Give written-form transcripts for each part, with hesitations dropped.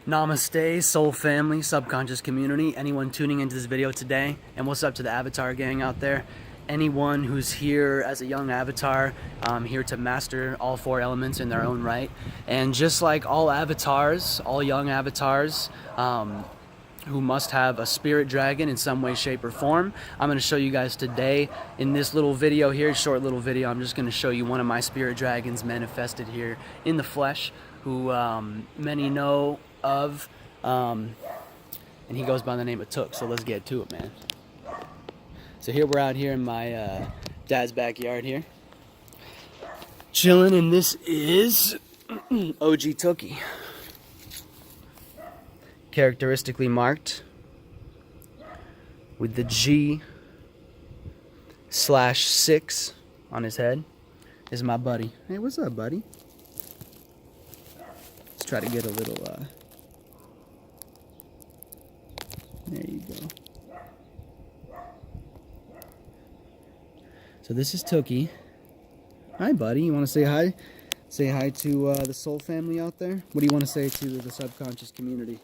Namaste, soul family, subconscious community, anyone tuning into this video today, and what's up to the Avatar gang out there? Anyone who's here as a young Avatar, here to master all four elements in their own right. And just like all avatars, all young avatars, who must have a spirit dragon in some way, shape, or form, I'm going to show you guys today in this little video here, short little video. I'm just going to show you one of my spirit dragons manifested here in the flesh, who many know of, and he goes by the name of Took. So let's get to it, man. So here we're out here in my dad's backyard here, chilling, and this is OG Tookie, characteristically marked with the G/6 on his head. Is my buddy. Hey, what's up, buddy? Let's try to get a little there you go. So this is Tookie. Hi, buddy. You want to say hi? Say hi to the soul family out there? What do you want to say to the subconscious community?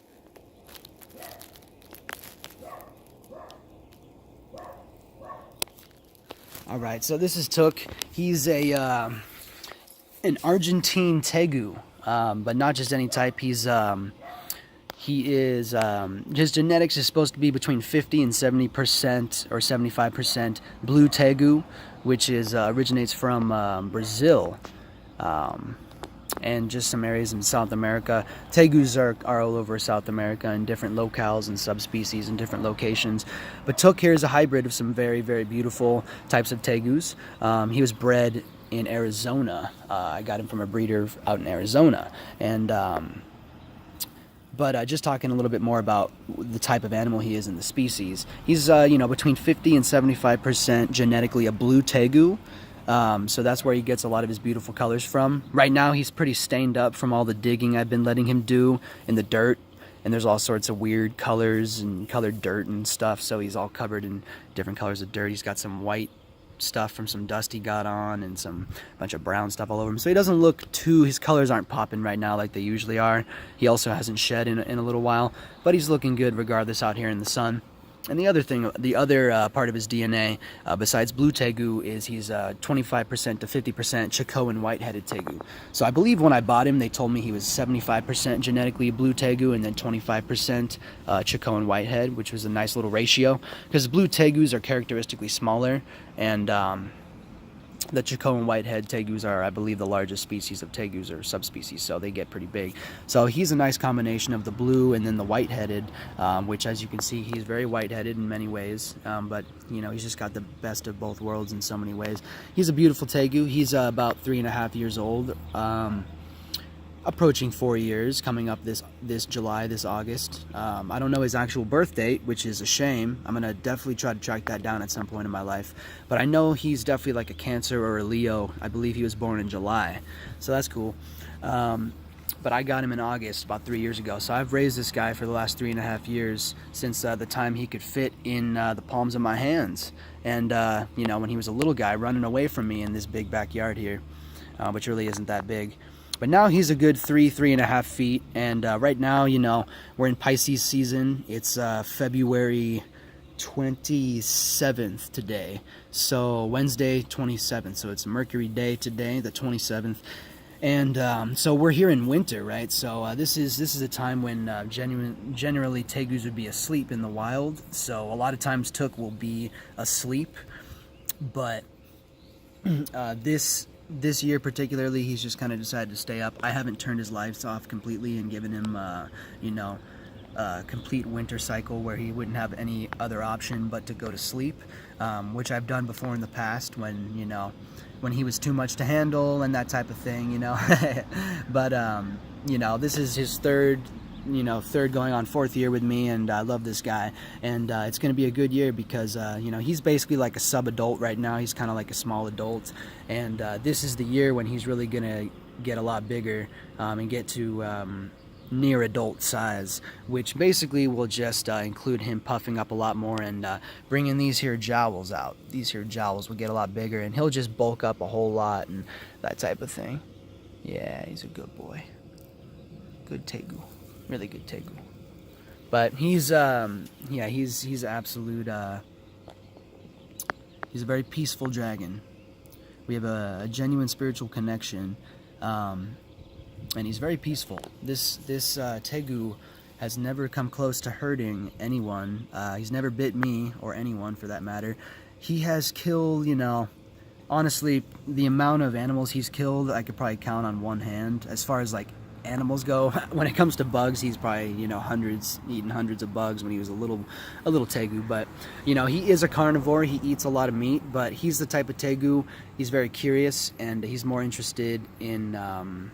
All right, so this is Took. He's an Argentine Tegu, but not just any type. His genetics is supposed to be between 50 and 70% or 75% blue Tegu, which originates from Brazil, and just some areas in South America. Tegus are all over South America in different locales and subspecies in different locations. But Took here is a hybrid of some very, very beautiful types of Tegus. He was bred in Arizona. I got him from a breeder out in Arizona. And But just talking a little bit more about the type of animal he is in the species. He's, between 50 and 75% genetically a blue Tegu. So that's where he gets a lot of his beautiful colors from. Right now he's pretty stained up from all the digging I've been letting him do in the dirt. And there's all sorts of weird colors and colored dirt and stuff. So he's all covered in different colors of dirt. He's got some white stuff from some dust he got on and some bunch of brown stuff all over him, so he doesn't look his colors aren't popping right now like they usually are. He also hasn't shed in a little while, but he's looking good regardless out here in the sun. And the other part of his DNA, besides blue Tegu, is he's 25% to 50% Chicoan white-headed Tegu. So I believe when I bought him, they told me he was 75% genetically blue Tegu and then 25% Chicoan whitehead, which was a nice little ratio, because blue Tegus are characteristically smaller, and the Chicoan whitehead Tegus are, I believe, the largest species of Tegus or subspecies, so they get pretty big. So he's a nice combination of the blue and then the white-headed, which, as you can see, he's very white-headed in many ways, but, he's just got the best of both worlds in so many ways. He's a beautiful Tegu. He's about 3.5 years old, approaching 4 years, coming up this July, this August. I don't know his actual birth date, which is a shame. I'm going to definitely try to track that down at some point in my life. But I know he's definitely like a Cancer or a Leo. I believe he was born in July, so that's cool. But I got him in August about 3 years ago. So I've raised this guy for the last 3.5 years, since the time he could fit in the palms of my hands. And, when he was a little guy running away from me in this big backyard here, which really isn't that big. But now he's a good 3.5 feet, and right now, we're in Pisces season. It's February 27th today, so Wednesday 27th, so it's Mercury Day today, the 27th, and so we're here in winter, right? So this is a time when generally Tegus would be asleep in the wild, so a lot of times Took will be asleep, but this year particularly, he's just kind of decided to stay up. I haven't turned his lights off completely and given him, a complete winter cycle where he wouldn't have any other option but to go to sleep, which I've done before in the past when, when he was too much to handle and that type of thing, But, this is his third going on 4th year with me, and I love this guy, and it's going to be a good year because he's basically like a sub-adult right now. He's kind of like a small adult, and this is the year when he's really going to get a lot bigger and get to near adult size, which basically will just include him puffing up a lot more and bringing these here jowls out. These here jowls will get a lot bigger, and he'll just bulk up a whole lot and that type of thing. Yeah, he's a good boy. Good Tegu. really good tegu. But he's yeah, he's absolute he's a very peaceful dragon. We have a genuine spiritual connection, and he's very peaceful. This tegu has never come close to hurting anyone. He's never bit me or anyone for that matter. He has killed, you know, honestly, the amount of animals he's killed, I could probably count on one hand. As far as like animals go, when it comes to bugs, he's probably, you know, eaten hundreds of bugs when he was a little tegu. But you know, he is a carnivore. He eats a lot of meat, but he's the type of tegu. He's very curious, and he's more interested in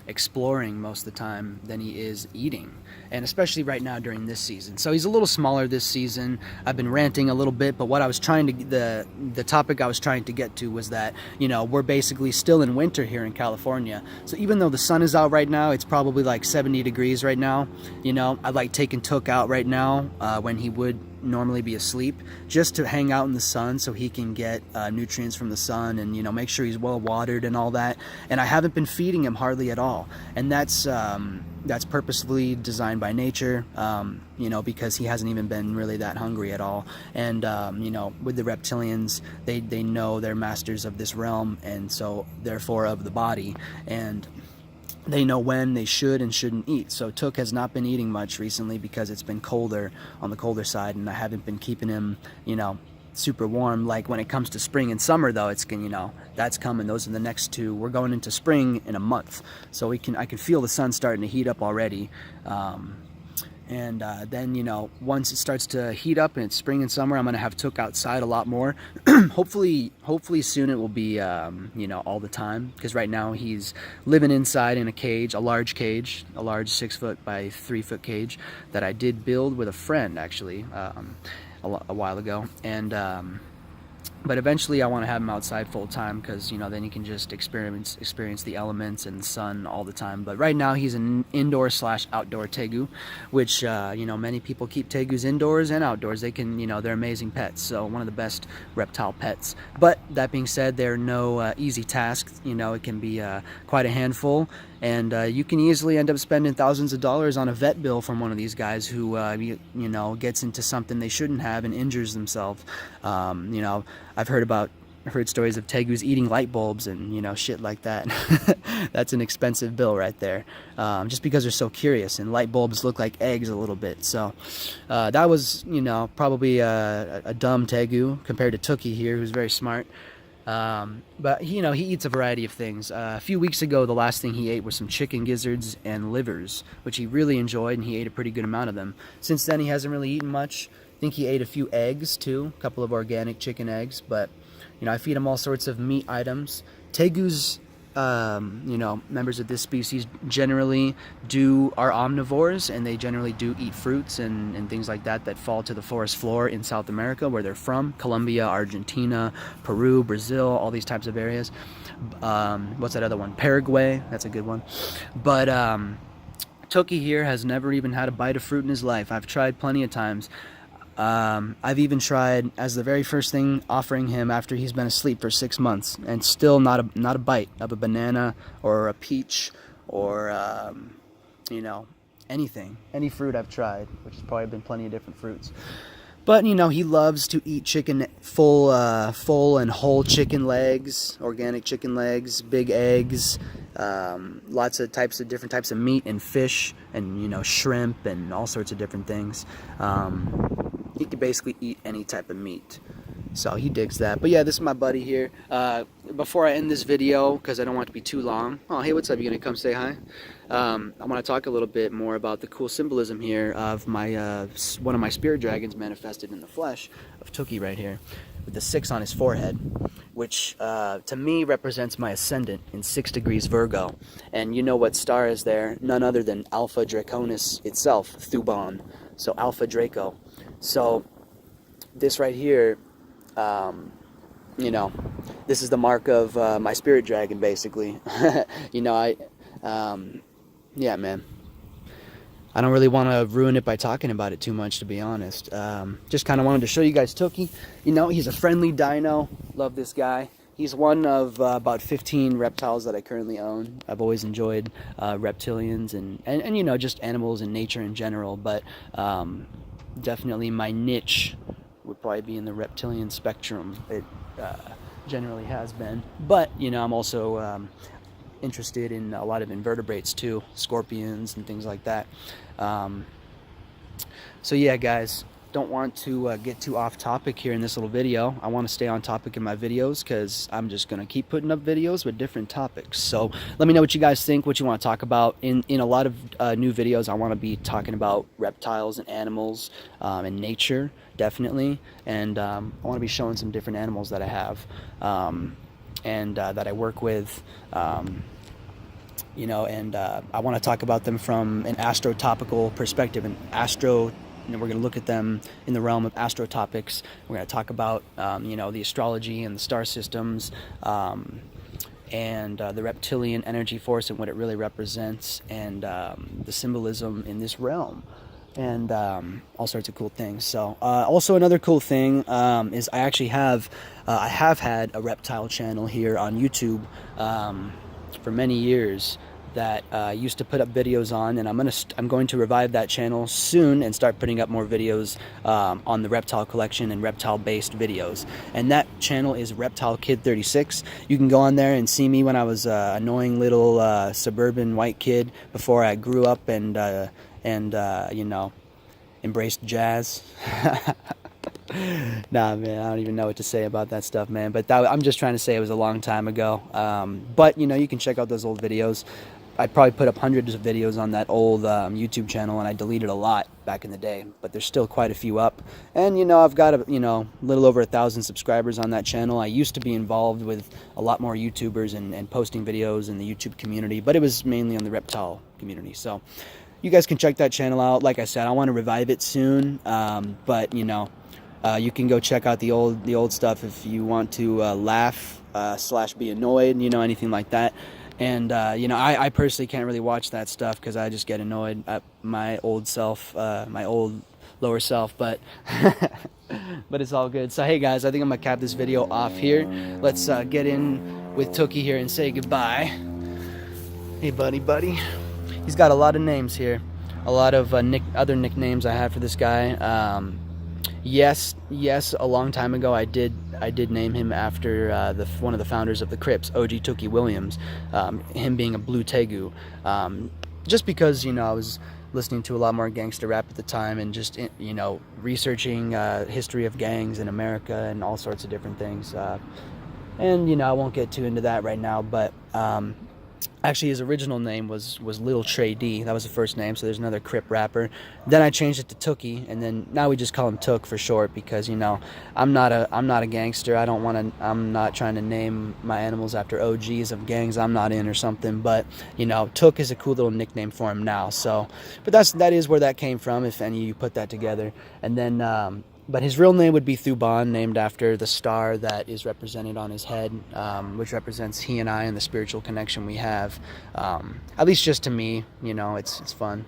exploring most of the time than he is eating, and especially right now during this season. So he's a little smaller this season. I've been ranting a little bit, but what I was trying to the topic I was trying to get to was that, you know, we're basically still in winter here in California. So even though the sun is out right now, it's probably like 70 degrees right now. You know, I like taking Took out right now when he would normally be asleep, just to hang out in the sun so he can get nutrients from the sun, and you know, make sure he's well watered and all that. And I haven't been feeding him hardly at all, and that's purposefully designed by nature, you know, because he hasn't even been really that hungry at all. And you know, with the reptilians, they know they're masters of this realm, and so therefore of the body, and they know when they should and shouldn't eat. So Took has not been eating much recently because it's been colder, on the colder side, and I haven't been keeping him, you know, super warm. Like when it comes to spring and summer though, it's, you know, that's coming. Those are the next two. We're going into spring in a month, so I can feel the sun starting to heat up already. And then, you know, once it starts to heat up and it's spring and summer, I'm going to have Took outside a lot more. Hopefully soon it will be, you know, all the time. Because right now he's living inside in a cage, a large 6-foot by 3-foot cage that I did build with a friend, actually, a while ago. And but eventually I want to have him outside full time, because, you know, then he can just experience the elements and the sun all the time. But right now he's an indoor/outdoor tegu, which you know, many people keep tegus indoors and outdoors. They can, you know, they're amazing pets, so one of the best reptile pets. But that being said, they're no easy task. You know, it can be quite a handful, and you can easily end up spending thousands of dollars on a vet bill from one of these guys who you know, gets into something they shouldn't have and injures themselves. You know, I've heard stories of tegus eating light bulbs and, you know, shit like that. That's an expensive bill right there, just because they're so curious, and light bulbs look like eggs a little bit. So that was, you know, probably a dumb tegu compared to Tookie here, who's very smart. But you know, he eats a variety of things. A few weeks ago, the last thing he ate was some chicken gizzards and livers, which he really enjoyed, and he ate a pretty good amount of them. Since then, he hasn't really eaten much. I think he ate a few eggs too, a couple of organic chicken eggs. But you know, I feed him all sorts of meat items. Tegus, you know, members of this species generally are omnivores, and they generally do eat fruits and things like that fall to the forest floor in South America, where they're from. Colombia, Argentina, Peru, Brazil, all these types of areas. What's that other one? Paraguay, that's a good one. But Tookie here has never even had a bite of fruit in his life. I've tried plenty of times. I've even tried, as the very first thing, offering him after he's been asleep for 6 months, and still not a bite of a banana or a peach or you know, any fruit I've tried, which has probably been plenty of different fruits. But you know, he loves to eat chicken, full and whole chicken legs, organic chicken legs, big eggs, lots of different types of meat and fish, and you know, shrimp and all sorts of different things. He can basically eat any type of meat, so he digs that. But yeah, this is my buddy here. Before I end this video, because I don't want it to be too long. Oh, hey, what's up? You gonna come say hi? I want to talk a little bit more about the cool symbolism here of my one of my spirit dragons manifested in the flesh of Tookie right here, with the 6 on his forehead, which to me represents my ascendant in 6 degrees Virgo. And you know what star is there? None other than Alpha Draconis itself, Thuban. So Alpha Draco. So this right here, you know, this is the mark of my spirit dragon, basically. You know, yeah, man. I don't really want to ruin it by talking about it too much, to be honest. Just kind of wanted to show you guys Tookie. You know, he's a friendly dino. Love this guy. He's one of about 15 reptiles that I currently own. I've always enjoyed reptilians and you know, just animals and nature in general, but definitely my niche would probably be in the reptilian spectrum. It generally has been, but you know, I'm also interested in a lot of invertebrates too, scorpions and things like that. So yeah, guys, don't want to get too off topic here in this little video. I want to stay on topic in my videos because I'm just going to keep putting up videos with different topics. So let me know what you guys think, what you want to talk about. In a lot of new videos, I want to be talking about reptiles and animals and nature, definitely. And I want to be showing some different animals that I have and that I work with. You know, and I want to talk about them from an astrotopical perspective, we're going to look at them in the realm of astrotopics. We're going to talk about, you know, the astrology and the star systems, and the reptilian energy force and what it really represents, and the symbolism in this realm, and all sorts of cool things. So, also another cool thing is I actually have had a reptile channel here on YouTube for many years that used to put up videos on, and I'm going to revive that channel soon and start putting up more videos on the reptile collection and reptile based videos. And that channel is Reptile Kid 36. You can go on there and see me when I was an annoying little suburban white kid before I grew up and you know, embraced jazz. Nah, man, I don't even know what to say about that stuff, man. But I'm just trying to say it was a long time ago. But, you know, you can check out those old videos. I probably put up hundreds of videos on that old YouTube channel, and I deleted a lot back in the day. But there's still quite a few up. And, you know, I've got, a little over 1,000 subscribers on that channel. I used to be involved with a lot more YouTubers and posting videos in the YouTube community. But it was mainly on the reptile community. So you guys can check that channel out. Like I said, I want to revive it soon. But, you know, you can go check out the old stuff if you want to laugh / be annoyed, you know, anything like that. And you know, I personally can't really watch that stuff because I just get annoyed at my old self, my old lower self. But but it's all good. So hey guys, I think I'm gonna cap this video off here. Let's get in with Tookie here and say goodbye. Hey buddy. He's got a lot of names here, a lot of other nicknames I have for this guy. Yes, a long time ago I did name him after one of the founders of the Crips, OG Tookie Williams, him being a blue tegu, just because, you know, I was listening to a lot more gangster rap at the time and just, you know, researching history of gangs in America and all sorts of different things, and, you know, I won't get too into that right now, but actually his original name was Lil Trey D. That was the first name, so there's another Crip rapper. Then I changed it to Tookie, and then now we just call him Took for short because, you know, I'm not a gangster. I'm not trying to name my animals after OGs of gangs I'm not in or something, but, you know, Took is a cool little nickname for him now. So, but that is where that came from, if any of you put that together. And then but his real name would be Thuban, named after the star that is represented on his head, which represents he and I and the spiritual connection we have. At least just to me, you know, it's fun.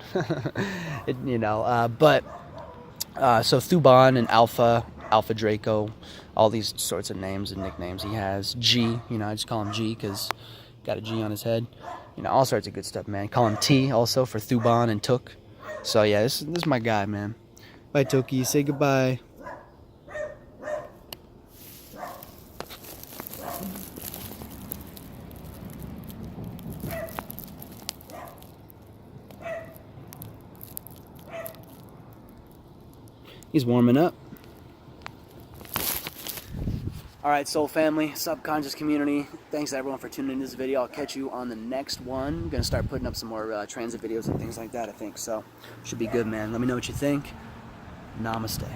You know, but so Thuban and Alpha Draco, all these sorts of names and nicknames he has. G, you know, I just call him G because got a G on his head. You know, all sorts of good stuff, man. Call him T also for Thuban and Took. So yeah, this is my guy, man. Bye, Tookie. Say goodbye. He's warming up. Alright, soul family, subconscious community, thanks everyone for tuning into this video. I'll catch you on the next one. I'm going to start putting up some more transit videos and things like that, I think. So, should be good, man. Let me know what you think. Namaste.